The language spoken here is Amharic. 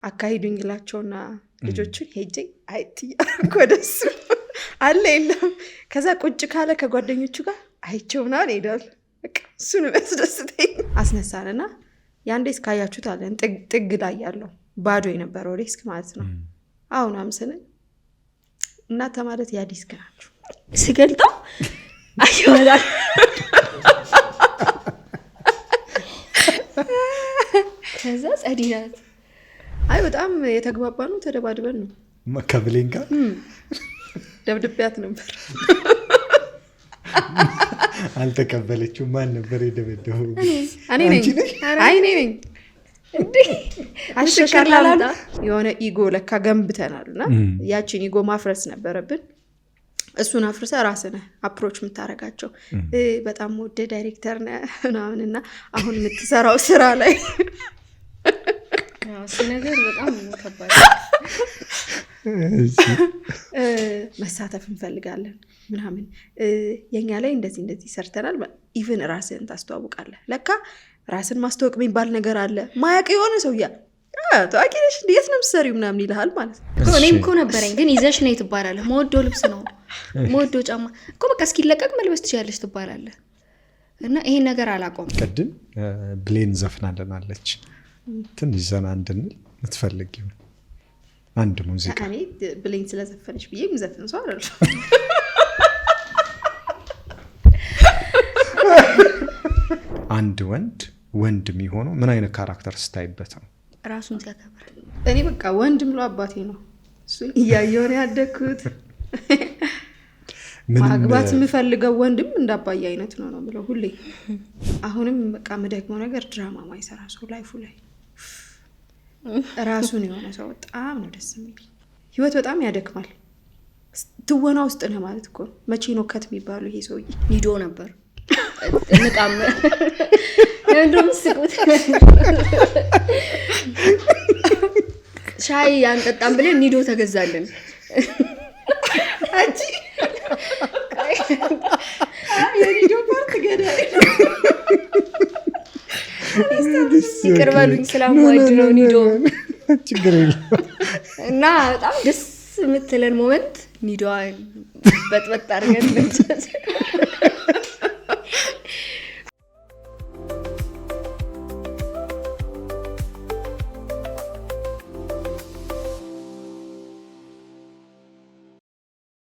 አካሂዱኝላቸውና ልጆቹን ሄጄ አይትያርኩ ወደሱ አለ የለም ከዛ ቁጭ ካለ ከጓደኞቹ ጋር አይቼው ምናምን ሄዳል። በቃ እሱን የሚያስደስተኝ አስነሳንና ያንዴ እስካያችሁት አለን ጥግ ላይ ያለው ባዶ የነበረው ዴስክ ማለት ነው። አሁን አምስልን እናንተ ማለት ያ ዲስክ ናችሁ ስገልጣው አይወዳል ከዛ ጸዲናት አይ በጣም የተግባባ ነው። ተደባድበን ነው መከብሌን ጋር ደብድቤያት ነበር። አልተቀበለችው። ማን ነበር የደበደበው? እኔ ነኝ እንዴ አሽከርላላ የሆነ ኢጎ ለካ ገንብተናልና ያቺን ኢጎ ማፍረስ ነበረብን። እሱን አፍርሰ ራስህ ነህ አፕሮች የምታረጋቸው። በጣም ወደ ዳይሬክተር ነውና አሁን የምትሰራው ስራ ላይ እሱ ነገር በጣም ከባድ መሳተፍ እንፈልጋለን ምናምን የኛ ላይ እንደዚህ ሰርተናል። ኢቭን ራስህን ታስተዋውቃለህ። ለካ ራስን ማስተዋወቅ የሚባል ነገር አለ። ማያውቅ የሆነ ሰውያ ታውቂ ነሽ እንዴት ነው የምትሰሪው ምናምን ይልሃል ማለት ነው። እኔም እኮ ነበረኝ ግን ይዘሽ ነው ትባላለህ። መወደው ልብስ ነው መወደው ጫማ እኮ በቃ እስኪለቀቅ መልበስ ትችያለሽ ትባላለህ። እና ይሄን ነገር አላቆም። ቅድም ብሌን ዘፍናለናለች ትንሽ ዘና እንድንል የምትፈልጊው አንድ ሙዚቃ? እኔ ብሌን ስለዘፈነች ብዬ የምዘፍን ሰው አይደለም። አንድ ወንድ የሚሆነው ምን አይነት ካራክተር ስታይበት ነው? ራሱን ሲያከብር። እኔ በቃ ወንድ ምሎ አባቴ ነው። እሱን እያየሁ ነው ያደግኩት። ማግባት የምፈልገው ወንድም እንዳባዬ አይነት ነው ብለው ሁሌ። አሁንም በቃ የምደግመው ነገር ድራማ ማይሰራ ሰው ላይፉ ላይ ራሱን የሆነ ሰው በጣም ነው ደስ የሚል። ህይወት በጣም ያደክማል። ትወና ውስጥ ነው ማለት እኮ። መቼ ነው ከት የሚባሉ ይሄ ሰውዬ ኒዶ ነበር እንቃም እንደም ስቁት ሻይ አንጠጣም ብለን ኒዶ ተገዛልን። አንቺ የኒዶ ፓርት ገዳይ ይቅር በሉኝ ስለማወድ ነው ኒዶ ችግር የለም። እና በጣም ደስ የምትለን ሞመንት ኒዶዋን በጥበጥ አድርገን